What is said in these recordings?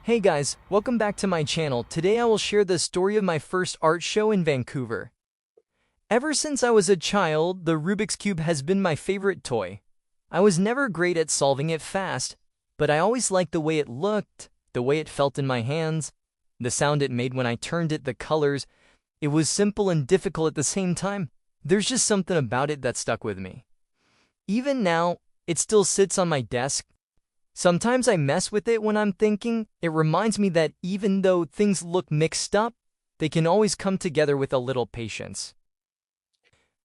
Hey guys, welcome back to my channel. Today I will share the story of my first art show in Vancouver. Ever since I was a child, the Rubik's Cube has been my favorite toy. I was never great at solving it fast, but I always liked the way it looked, the way it felt in my hands, the sound it made when I turned it, the colors. It was simple and difficult at the same time. There's just something about it that stuck with me. Even now, it still sits on my desk. Sometimes I mess with it when I'm thinking. It reminds me that even though things look mixed up, they can always come together with a little patience.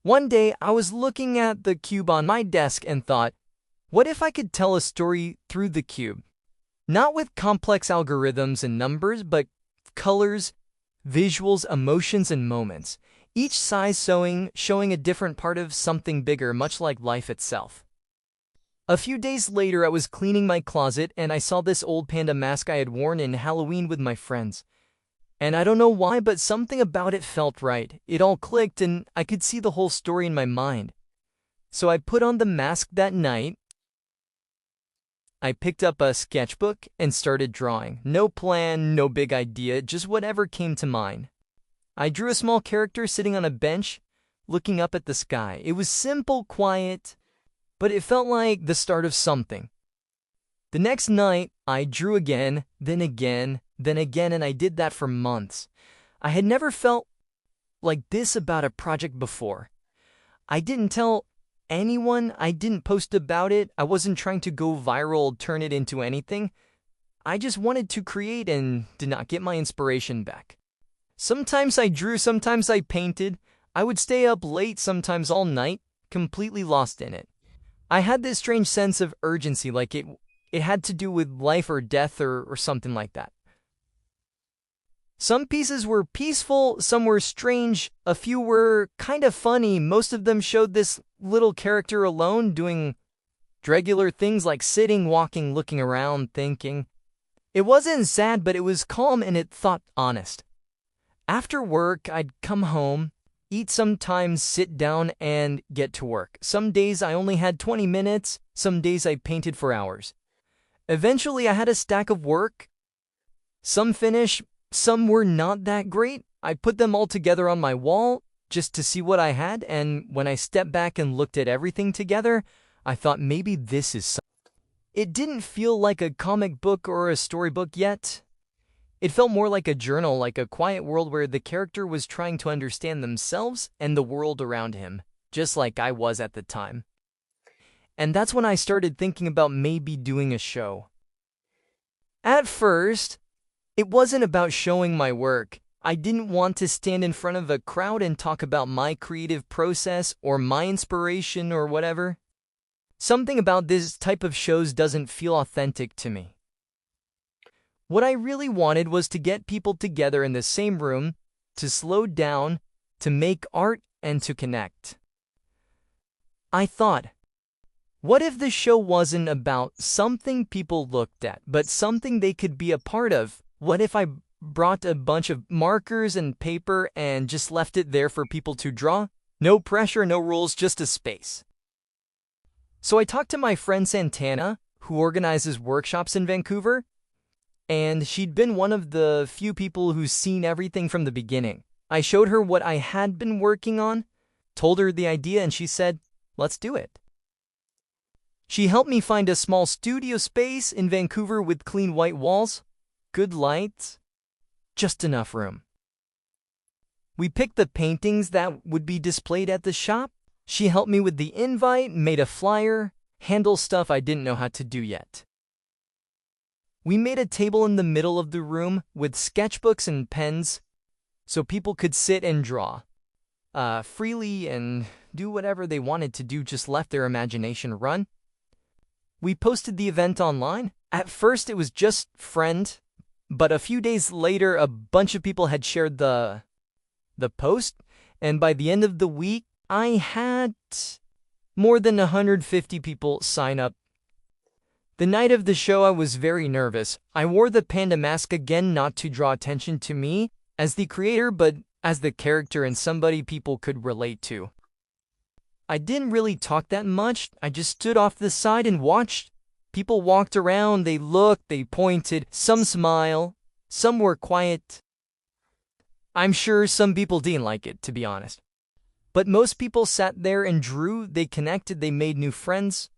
One day, I was looking at the cube on my desk and thought, what if I could tell a story through the cube? Not with complex algorithms and numbers, but colors, visuals, emotions, and moments. Each size showing a different part of something bigger, much like life itself. A few days later, I was cleaning my closet and I saw this old panda mask I had worn in Halloween with my friends. And I don't know why, but something about it felt right. It all clicked and I could see the whole story in my mind. So I put on the mask that night. I picked up a sketchbook and started drawing. No plan, no big idea, just whatever came to mind. I drew a small character sitting on a bench, looking up at the sky. It was simple, quiet, but it felt like the start of something. The next night, I drew again, then again, and I did that for months. I had never felt like this about a project before. I didn't tell anyone, I didn't post about it, I wasn't trying to go viral, turn it into anything. I just wanted to create and did not get my inspiration back. Sometimes I drew, sometimes I painted. I would stay up late, sometimes all night, completely lost in it. I had this strange sense of urgency, like it had to do with life or death or something like that. Some pieces were peaceful, some were strange, a few were kind of funny. Most of them showed this little character alone doing regular things like sitting, walking, looking around, thinking. It wasn't sad, but it was calm and it thought honest. After work, I'd come home, eat, sometimes sit down and get to work. Some days I only had 20 minutes, some days I painted for hours. Eventually I had a stack of work. Some finished, some were not that great. I put them all together on my wall just to see what I had, and when I stepped back and looked at everything together, I thought maybe this is something. It didn't feel like a comic book or a storybook yet. It felt more like a journal, like a quiet world where the character was trying to understand themselves and the world around him, just like I was at the time. And that's when I started thinking about maybe doing a show. At first, it wasn't about showing my work. I didn't want to stand in front of a crowd and talk about my creative process or my inspiration or whatever. Something about this type of shows doesn't feel authentic to me. What I really wanted was to get people together in the same room, to slow down, to make art, and to connect. I thought, what if the show wasn't about something people looked at, but something they could be a part of? What if I brought a bunch of markers and paper and just left it there for people to draw? No pressure, no rules, just a space. So I talked to my friend Santana, who organizes workshops in Vancouver, and she'd been one of the few people who's seen everything from the beginning. I showed her what I had been working on, told her the idea, and she said, let's do it. She helped me find a small studio space in Vancouver with clean white walls, good lights, just enough room. We picked the paintings that would be displayed at the shop. She helped me with the invite, made a flyer, handle stuff I didn't know how to do yet. We made a table in the middle of the room with sketchbooks and pens so people could sit and draw freely and do whatever they wanted to do, just left their imagination run. We posted the event online. At first it was just friend, but a few days later a bunch of people had shared the post, and by the end of the week I had more than 150 people sign up. The night of the show I was very nervous. I wore the panda mask again, not to draw attention to me as the creator, but as the character and somebody people could relate to. I didn't really talk that much. I just stood off the side and watched. People walked around, they looked, they pointed, some smile, some were quiet. I'm sure some people didn't like it, to be honest. But most people sat there and drew, they connected, they made new friends.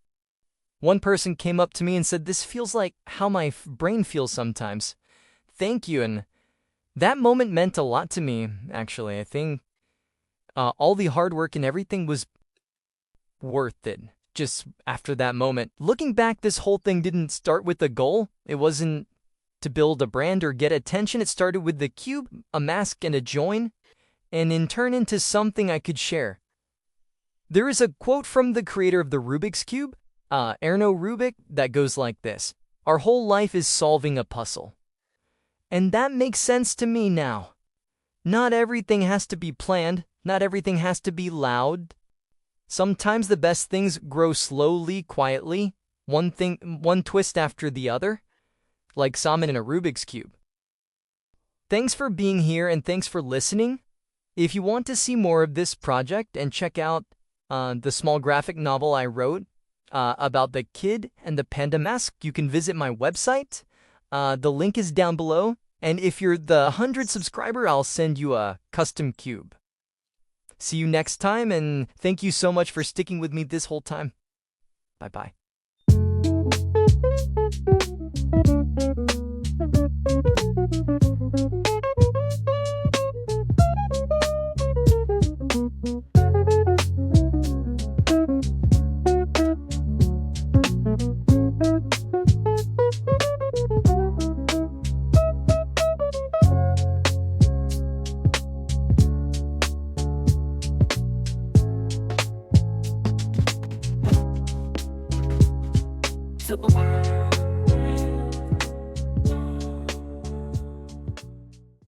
One person came up to me and said, "This feels like how my brain feels sometimes. Thank you." And that moment meant a lot to me, actually. I think all the hard work and everything was worth it just after that moment. Looking back, this whole thing didn't start with a goal. It wasn't to build a brand or get attention. It started with the cube, a mask, and a join, and in turn into something I could share. There is a quote from the creator of the Rubik's Cube, Erno Rubik, that goes like this: "Our whole life is solving a puzzle." And that makes sense to me now. Not everything has to be planned. Not everything has to be loud. Sometimes the best things grow slowly, quietly, one twist after the other, like salmon in a Rubik's Cube. Thanks for being here and thanks for listening. If you want to see more of this project and check out the small graphic novel I wrote about the kid and the panda mask, you can visit my website. The link is down below. And if you're the 100 subscriber, I'll send you a custom cube. See you next time, and thank you so much for sticking with me this whole time. Bye-bye.